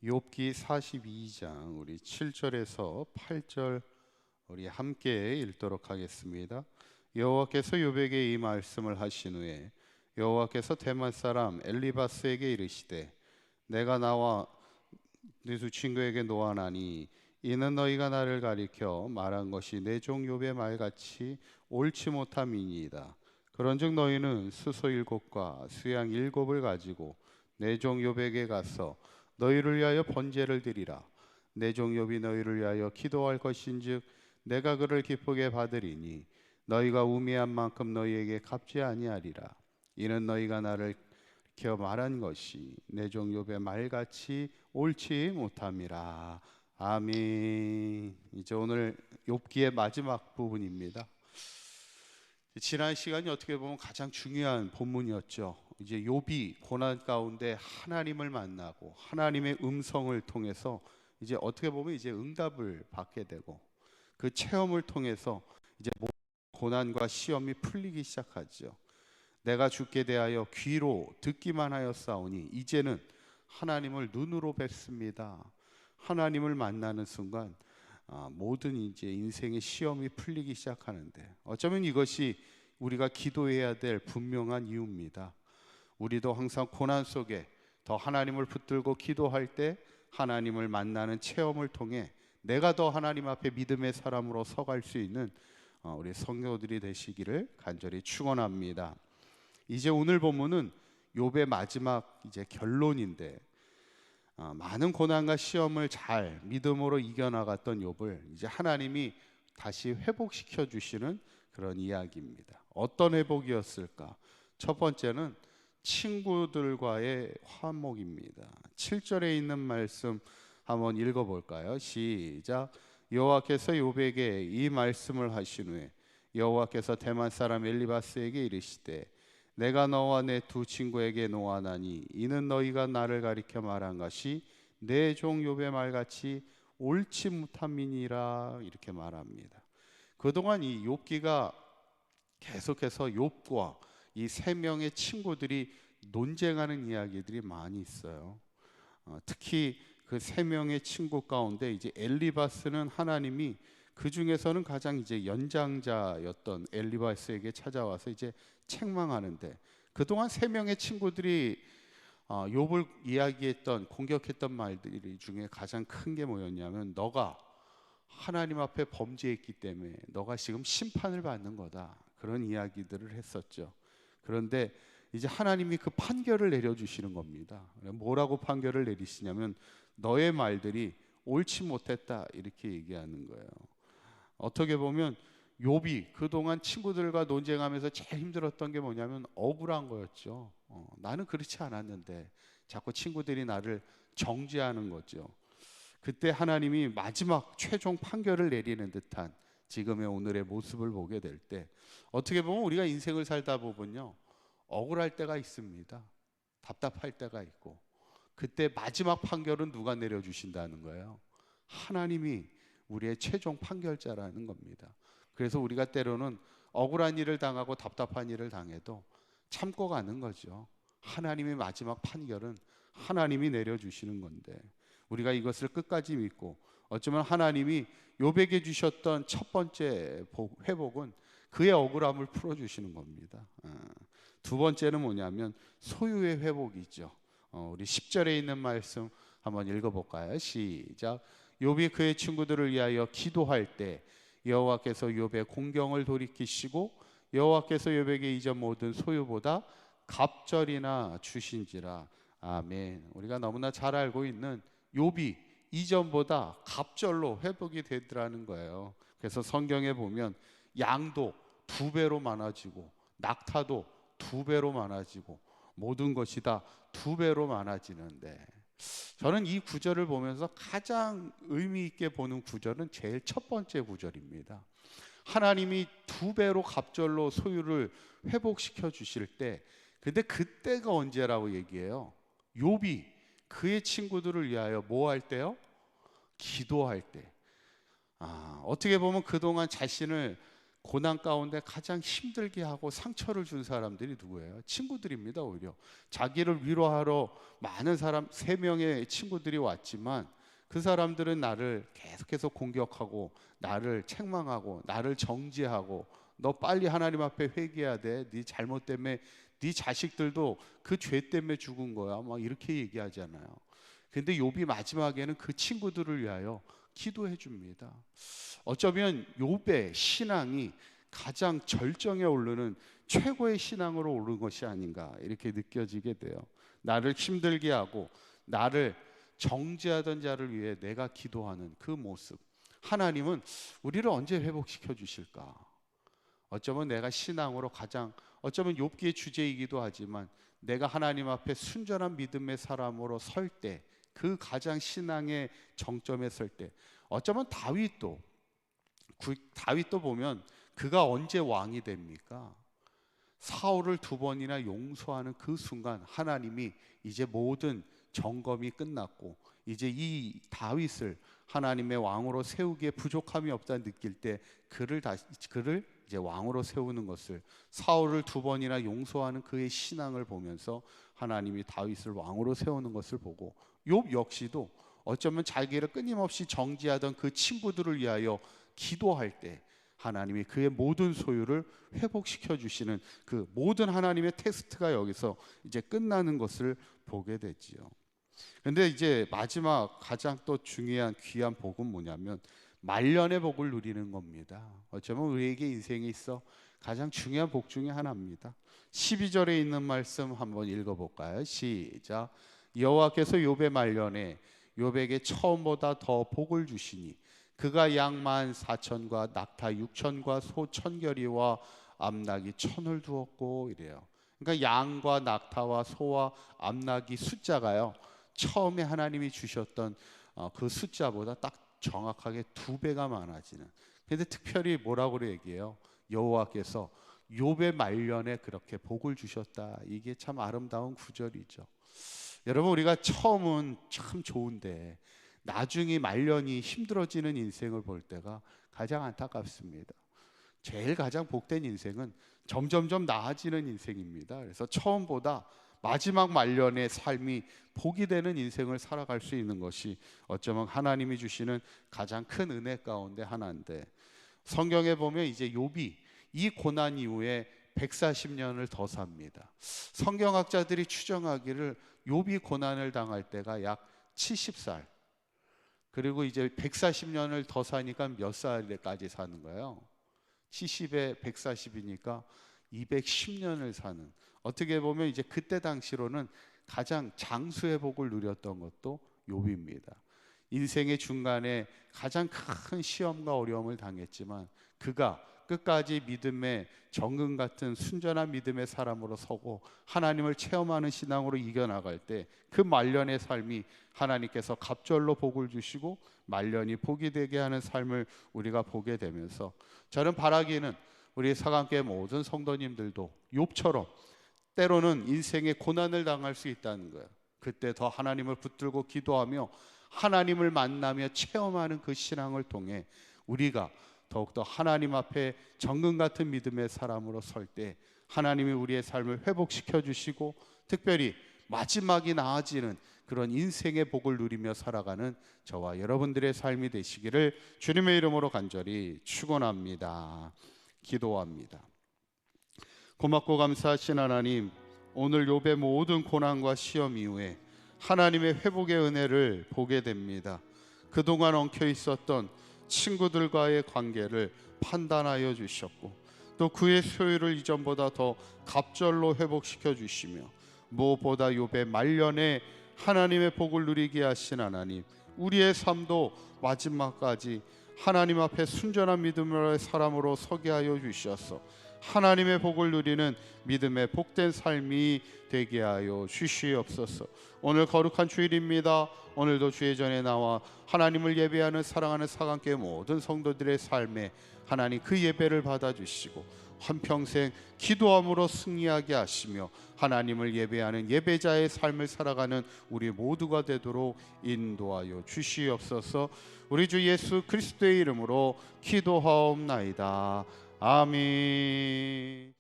욥기 42장 우리 7절에서 8절 우리 함께 읽도록 하겠습니다. 여호와께서 욥에게 이 말씀을 하신 후에 여호와께서 대만 사람 엘리바스에게 이르시되 내가 나와 네 두 친구에게 노하나니 이는 너희가 나를 가리켜 말한 것이 내 종 욥의 말같이 옳지 못함이니이다. 그런즉 너희는 수소 7과 수양 7을 가지고 내 종 욥에게 가서 너희를 위하여 번제를 드리라. 내 종 욥이 너희를 위하여 기도할 것인즉 내가 그를 기쁘게 받으리니 너희가 우매한 만큼 너희에게 갚지 아니하리라. 이는 너희가 나를 기어 말한 것이 내 종 욥의 말같이 옳지 못함이라. 아멘. 이제 오늘 욥기의 마지막 부분입니다. 지난 시간이 어떻게 보면 가장 중요한 본문이었죠. 이제 욥이 고난 가운데 하나님을 만나고 하나님의 음성을 통해서 이제 어떻게 보면 이제 응답을 받게 되고 그 체험을 통해서 이제 고난과 시험이 풀리기 시작하죠. 내가 주께 대하여 귀로 듣기만 하였사오니 이제는 하나님을 눈으로 뵙습니다. 하나님을 만나는 순간 모든 이제 인생의 시험이 풀리기 시작하는데 어쩌면 이것이 우리가 기도해야 될 분명한 이유입니다. 우리도 항상 고난 속에 더 하나님을 붙들고 기도할 때 하나님을 만나는 체험을 통해 내가 더 하나님 앞에 믿음의 사람으로 서갈 수 있는 우리 성도들이 되시기를 간절히 축원합니다. 이제 오늘 본문은 욥의 마지막 이제 결론인데 많은 고난과 시험을 잘 믿음으로 이겨나갔던 욥을 이제 하나님이 다시 회복시켜 주시는 그런 이야기입니다. 어떤 회복이었을까? 첫 번째는 친구들과의 화목입니다. 7절에 있는 말씀 한번 읽어볼까요? 시작. 여호와께서 욥에게 이 말씀을 하신 후에 여호와께서 대만 사람 엘리바스에게 이르시되 내가 너와 내 두 친구에게 노하나니 이는 너희가 나를 가리켜 말한 것이 내 종 욥의 말같이 옳지 못함이니라. 이렇게 말합니다. 그동안 이 욥기가 계속해서 욥과 이 세 명의 친구들이 논쟁하는 이야기들이 많이 있어요. 특히 그 세 명의 친구 가운데 이제 엘리바스는 하나님이 그 중에서는 가장 이제 연장자였던 엘리바스에게 찾아와서 이제 책망하는데 그동안 세 명의 친구들이 욥을 이야기했던 공격했던 말들 중에 가장 큰 게 뭐였냐면 너가 하나님 앞에 범죄했기 때문에 너가 지금 심판을 받는 거다. 그런 이야기들을 했었죠. 그런데 이제 하나님이 그 판결을 내려주시는 겁니다. 뭐라고 판결을 내리시냐면 너의 말들이 옳지 못했다 이렇게 얘기하는 거예요. 어떻게 보면 욥이 그동안 친구들과 논쟁하면서 제일 힘들었던 게 뭐냐면 억울한 거였죠. 나는 그렇지 않았는데 자꾸 친구들이 나를 정죄하는 거죠. 그때 하나님이 마지막 최종 판결을 내리는 듯한 지금의 오늘의 모습을 보게 될 때 어떻게 보면 우리가 인생을 살다 보면요 억울할 때가 있습니다. 답답할 때가 있고 그때 마지막 판결은 누가 내려주신다는 거예요? 하나님이 우리의 최종 판결자라는 겁니다. 그래서 우리가 때로는 억울한 일을 당하고 답답한 일을 당해도 참고 가는 거죠. 하나님의 마지막 판결은 하나님이 내려주시는 건데 우리가 이것을 끝까지 믿고 어쩌면 하나님이 욥에게 주셨던 첫 번째 회복은 그의 억울함을 풀어주시는 겁니다. 두 번째는 뭐냐면 소유의 회복이죠. 우리 10절에 있는 말씀 한번 읽어볼까요? 시작. 욥이 그의 친구들을 위하여 기도할 때 여호와께서 욥의 공경을 돌이키시고 여호와께서 욥에게 이전 모든 소유보다 갑절이나 주신지라. 아멘. 우리가 너무나 잘 알고 있는 욥이 이전보다 갑절로 회복이 되더라는 거예요. 그래서 성경에 보면 양도 2배로 많아지고 낙타도 2배로 많아지고 모든 것이 다 2배로 많아지는데 저는 이 구절을 보면서 가장 의미 있게 보는 구절은 제일 첫 번째 구절입니다. 하나님이 2배로 갑절로 소유를 회복시켜 주실 때 근데 그때가 언제라고 얘기해요? 욥이 그의 친구들을 위하여 뭐 할 때요? 기도할 때. 어떻게 보면 그동안 자신을 고난 가운데 가장 힘들게 하고 상처를 준 사람들이 누구예요? 친구들입니다. 오히려 자기를 위로하러 많은 사람, 3명의 친구들이 왔지만 그 사람들은 나를 계속해서 공격하고 나를 책망하고 나를 정죄하고 너 빨리 하나님 앞에 회개해야 돼. 네 잘못 때문에 네 자식들도 그 죄 때문에 죽은 거야. 막 이렇게 얘기하잖아요. 근데 욥이 마지막에는 그 친구들을 위하여 기도해 줍니다. 어쩌면 욥의 신앙이 가장 절정에 오르는 최고의 신앙으로 오른 것이 아닌가 이렇게 느껴지게 돼요. 나를 힘들게 하고 나를 정죄하던 자를 위해 내가 기도하는 그 모습, 하나님은 우리를 언제 회복시켜 주실까? 어쩌면 내가 신앙으로 가장, 어쩌면 욥기의 주제이기도 하지만 내가 하나님 앞에 순전한 믿음의 사람으로 설 때, 그 가장 신앙의 정점에 설 때, 어쩌면 다윗도 보면 그가 언제 왕이 됩니까? 사울을 2번이나 용서하는 그 순간 하나님이 이제 모든 점검이 끝났고 이제 이 다윗을 하나님의 왕으로 세우기에 부족함이 없다 느낄 때 그를 이제 왕으로 세우는 것을, 사울을 2번이나 용서하는 그의 신앙을 보면서 하나님이 다윗을 왕으로 세우는 것을 보고, 욥 역시도 어쩌면 자기를 끊임없이 정죄하던 그 친구들을 위하여 기도할 때 하나님이 그의 모든 소유를 회복시켜 주시는 그 모든 하나님의 테스트가 여기서 이제 끝나는 것을 보게 되지요. 근데 이제 마지막 가장 또 중요한 귀한 복은 뭐냐면 말년의 복을 누리는 겁니다. 어쩌면 우리에게 인생에 있어 가장 중요한 복 중에 하나입니다. 12절에 있는 말씀 한번 읽어볼까요? 시작. 여호와께서 욥의 말년에 욥에게 처음보다 더 복을 주시니 그가 양 14,000과 낙타 6,000과 소 1,000결이와 암낙이 1,000을 두었고 이래요. 그러니까 양과 낙타와 소와 암낙이 숫자가요, 처음에 하나님이 주셨던 그 숫자보다 딱 정확하게 2배가 많아지는. 근데 특별히 뭐라고 얘기해요? 여호와께서 욥의 말년에 그렇게 복을 주셨다. 이게 참 아름다운 구절이죠. 여러분, 우리가 처음은 참 좋은데 나중에 말년이 힘들어지는 인생을 볼 때가 가장 안타깝습니다. 제일 가장 복된 인생은 점점점 나아지는 인생입니다. 그래서 처음보다 마지막 말년의 삶이 복이 되는 인생을 살아갈 수 있는 것이 어쩌면 하나님이 주시는 가장 큰 은혜 가운데 하나인데, 성경에 보면 이제 욥이 이 고난 이후에 140년을 더 삽니다. 성경학자들이 추정하기를 욥이 고난을 당할 때가 약 70살, 그리고 이제 140년을 더 사니까 몇 살까지 사는 거예요? 70에 140이니까 210년을 사는, 어떻게 보면 이제 그때 당시로는 가장 장수의 복을 누렸던 것도 욥입니다. 인생의 중간에 가장 큰 시험과 어려움을 당했지만 그가 끝까지 믿음의 정금 같은 순전한 믿음의 사람으로 서고 하나님을 체험하는 신앙으로 이겨나갈 때 그 말년의 삶이 하나님께서 갑절로 복을 주시고 말년이 복이 되게 하는 삶을 우리가 보게 되면서, 저는 바라기는 우리 사강교회 모든 성도님들도 욥처럼 때로는 인생의 고난을 당할 수 있다는 거예요. 그때 더 하나님을 붙들고 기도하며 하나님을 만나며 체험하는 그 신앙을 통해 우리가 더욱더 하나님 앞에 정금 같은 믿음의 사람으로 설 때 하나님이 우리의 삶을 회복시켜 주시고 특별히 마지막이 나아지는 그런 인생의 복을 누리며 살아가는 저와 여러분들의 삶이 되시기를 주님의 이름으로 간절히 축원합니다. 기도합니다. 고맙고 감사하신 하나님, 오늘 욥의 모든 고난과 시험 이후에 하나님의 회복의 은혜를 보게 됩니다. 그동안 엉켜 있었던 친구들과의 관계를 판단하여 주셨고 또 그의 소유를 이전보다 더 갑절로 회복시켜 주시며 무엇보다 욥의 말년에 하나님의 복을 누리게 하신 하나님, 우리의 삶도 마지막까지 하나님 앞에 순전한 믿음의 사람으로 서게 하여 주셔서 하나님의 복을 누리는 믿음의 복된 삶이 되게 하여 주시옵소서. 오늘 거룩한 주일입니다. 오늘도 주의 전에 나와 하나님을 예배하는 사랑하는 사강교회 모든 성도들의 삶에 하나님 그 예배를 받아주시고 한평생 기도함으로 승리하게 하시며 하나님을 예배하는 예배자의 삶을 살아가는 우리 모두가 되도록 인도하여 주시옵소서. 우리 주 예수 그리스도의 이름으로 기도하옵나이다. 아멘.